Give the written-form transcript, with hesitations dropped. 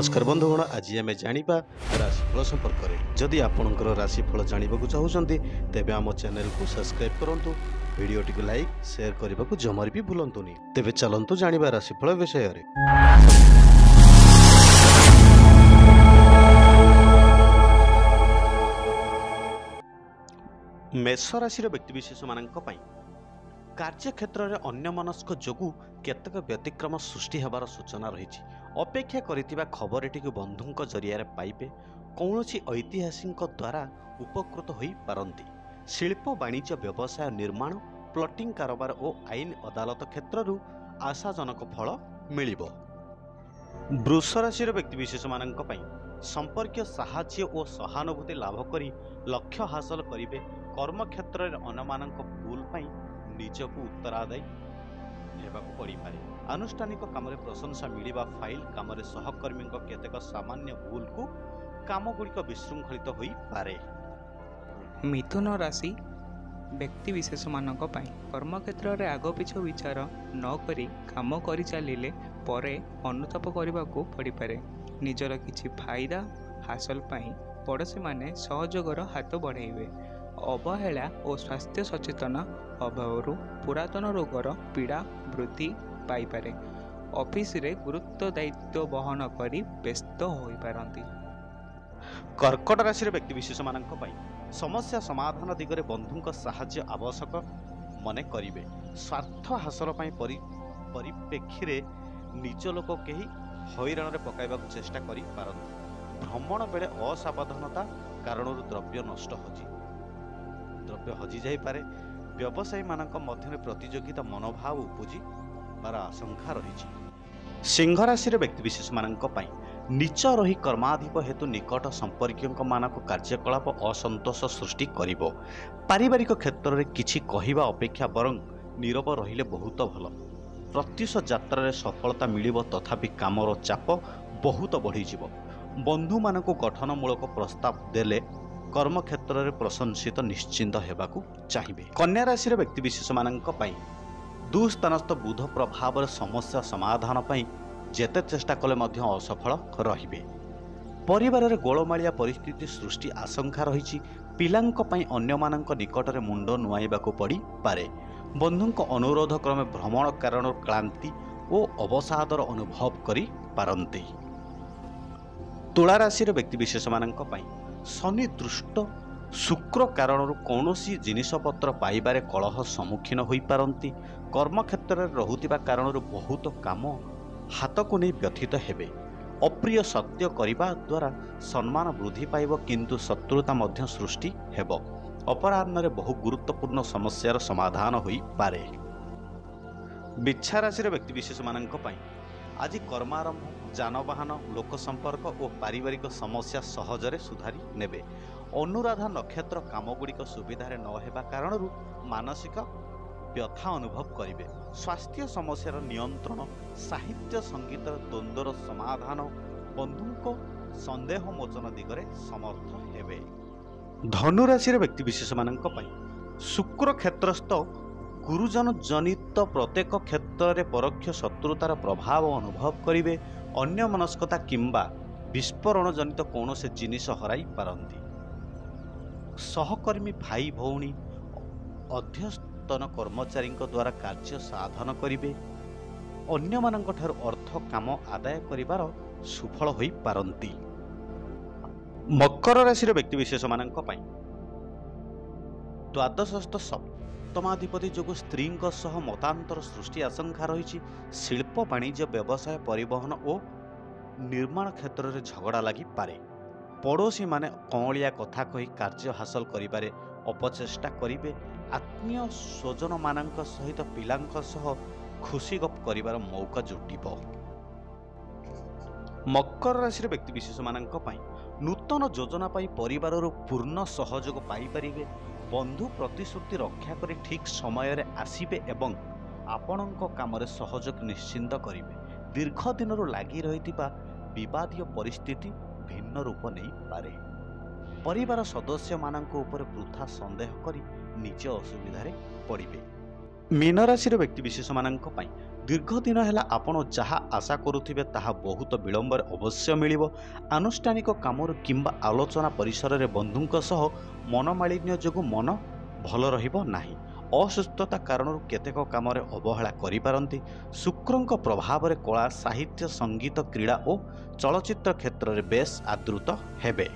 नमस्कार बंधुगण आज आम जाना राशिफल संपर्क में जदि आपंकर राशिफल जानवा चाहते तेज आम चैनल को सब्सक्राइब करूँ वीडियोटी को लाइक शेयर करने को जमार भी भूलुनि तेज चलतु जाना राशिफल विषय में। मेष राशि व्यक्तिशेष मान कार्यक्षेत्र में अन्यमनस्क जोगु केतक व्यतिक्रम सृष्टि होबार सूचना रही। अपेक्षा करिथिबा खबरटी बंधुंक जरिया पाइबे। कौनसी ऐतिहासिक द्वारा उपकृत होई पारंती। शिल्प वाणिज्य व्यवसाय निर्माण प्लटिंग कारोबार और आईन अदालत क्षेत्रु आशाजनक फल मिलिबो। वृष राशि व्यक्तिशेष मान संपर्क साहाय्य और सहानुभूति लाभ करी लक्ष्य हासिल करिवे। कर्मक्षेत्र में अन्यमानक भूल पाई निजक उत्तरादायी हेबाकु पड़ी पारे। आनुष्ठानिक काम प्रशंसा मिलिबा फाइल काम सहकर्मी केतेक सामान्य भूल को काम गुड़िक विशृंखलित होई पारे। मिथुन राशि व्यक्तिशेष मान कर्मक्षेत्र में आग पिछ विचार न करी काम करि चलिले परे अनुताप करने को पड़ पारे। निजर किछि फायदा हासिल पाई पड़ोशी माने सहयोगर हाथ बढ़ाइबे। अवहेला और स्वास्थ्य सचेतन अभाव पुरातन रोगर पीड़ा वृद्धि पाइपारे। ऑफिस रे गुरुत्व दायित्व बहन करी व्यस्त होई पारंती। कर्कट राशि व्यक्तिशेष मान समस्या समाधान दिगरे बंधुंक साहाय्य आवश्यक मने करिवे। स्वार्थ हासिल परिप्रेक्षी रे निज लोक कहीं हैरान रे पकाइबाकु चेष्टा करि पारंती। भ्रमण बेले असावधानता कारण द्रव्य नष्ट हजि जाई पारे। व्यवसायी मानक मध्य प्रतियोगिता मनोभाव उपजी बार आशंका रही। सिंह राशि व्यक्तिशेष मान नीच रही कर्माधिप हेतु निकट संपर्क मानक कार्यकलाप असंतोष सृष्टि करिबो। पारिवारिक क्षेत्र में किछि कहिबा अपेक्षा बरं नीरव रहिले बहुत भल। प्रत्युष यात्रा रे सफलता मिलिबो तथापि कामर चाप बहुत बढ़ी जिवो। बंधु मानक गठनमूलक प्रस्ताव देले कर्मक्षेत्र में प्रशंसित निश्चिंत हेबाकु चाहिए। कन्या राशि व्यक्तिशेष मान दुस्थानस्थ बुध प्रभाव समस्या समाधान पाई जेते चेष्टा कले मध्य असफल रहिबे। परिवार रे गोलमालिया परिस्थिति सृष्टि आशंका रही। पिलांक पई अन्य मानक निकट में मुंड नुआइबाकु पड़ी पारे। बंधुंक अनुरोध क्रमे भ्रमण कारण क्लांति और अवसादर अनुभव करि पारंती। तुला राशि व्यक्तिशेष मान शनि दृष्ट शुक्र कारण कौनसी जिनिसपत्र पाइबारे कलह सम्मुखीन होई पारंती। कर्मक्षेत्र में रहुतिबा कारण बहुत काम हाथ को नहीं व्यथित हेबे। अप्रिय सत्य करिबा द्वारा सम्मान वृद्धि पाइब किंतु शत्रुता मध्य सृष्टि हेब। अपराह्न रे बहु गुरुत्वपूर्ण समस्यार समाधान होई पारे। बिच्छा राशि व्यक्तिशेष मान आज कर्मारंभ जानवाहन लोक संपर्क और पारिवारिक समस्या सहजरे सुधारी नेबे। अनुराधा नक्षत्र कामगुड़िक सुविधारे न हेबा कारणरू मानसिक व्यथा अनुभव करिवे। स्वास्थ्य समस्यार नियंत्रण साहित्य संगीत द्वंद्वर समाधान बंधुंक संदेह मोचन दिगरे समर्थ हेबे। धनुराशि व्यक्तिशेष मान शुक्र क्षेत्रस्थ गुरुजन जनित प्रत्येक क्षेत्र में परोक्ष शत्रुतार प्रभाव अनुभव करिवे। अन्य मनस्कता किंबा विस्फोरण जनित कौन से जिनिस हराई पारंती। सहकर्मी भाई भौणी अध्यस्तन कर्मचारी द्वारा कार्य साधन करिवे। अन्य मानक ठारू अर्थ काम आदाय करिवार सुफल होई पारंती। मकर राशि व्यक्तिशेष मान द्वादशस्थ सप्तमाधिपति जो स्त्री मतांतर सृष्टि आशंका रही। शिल्प वाणिज्य व्यवसाय परिवहन और निर्माण क्षेत्र में झगड़ा लगी पारे। पड़ोशी माने कौलिया कथा कही कार्य हासिल करिबारे अपचेष्टा करिवे। आत्मीय स्वजन मानक सहित पिलांक सह खुशी गप करिवार मौका जुटिबो। मकर राशि व्यक्तिशेष मान नूतन योजना पाई परिवार पूर्ण सहयोग पाई परिवे। बंधु प्रतिश्रुति रक्षा करी ठीक समय रे आसीबे एवं आपणक काम रे सहयोग निश्चिंत करिवे। दीर्घ दिन लगी रही विवादीय परिस्थिति भिन्न रूप नहीं पारे। परिवार सदस्य मानक ऊपर वृथा संदेह करी निज असुविधा पड़िबे। मीन राशि व्यक्तिशेष मान ଦୀର୍ଘ ଦିନ ହେଲା ଆପଣ ଯାହା ଆଶା କରୁଥିବେ ତାହା ବହୁତ ବିଳମ୍ବରେ ଅବଶ୍ୟ ମିଳିବ। ଆନୁଷ୍ଠାନିକ କାମରୁ କିମ୍ବା ଆଲୋଚନା ପରିସରରେ ବନ୍ଧୁଙ୍କ ସହ ମନମାଳିନ୍ୟ ଯୋଗୁଁ ମନ ଭଲ ରହିବ ନାହିଁ। ଅସୁସ୍ଥତା କାରଣରୁ କେତେକ କାମରେ ଅବହେଳା କରିପାରନ୍ତି। ଶୁକ୍ରଙ୍କ ପ୍ରଭାବରେ କଳା, ସାହିତ୍ୟ, ସଙ୍ଗୀତ, କ୍ରୀଡ଼ା ଓ ଚଳଚ୍ଚିତ୍ର କ୍ଷେତ୍ରରେ ବେଶ୍ ଆଦୃତ ହେବେ।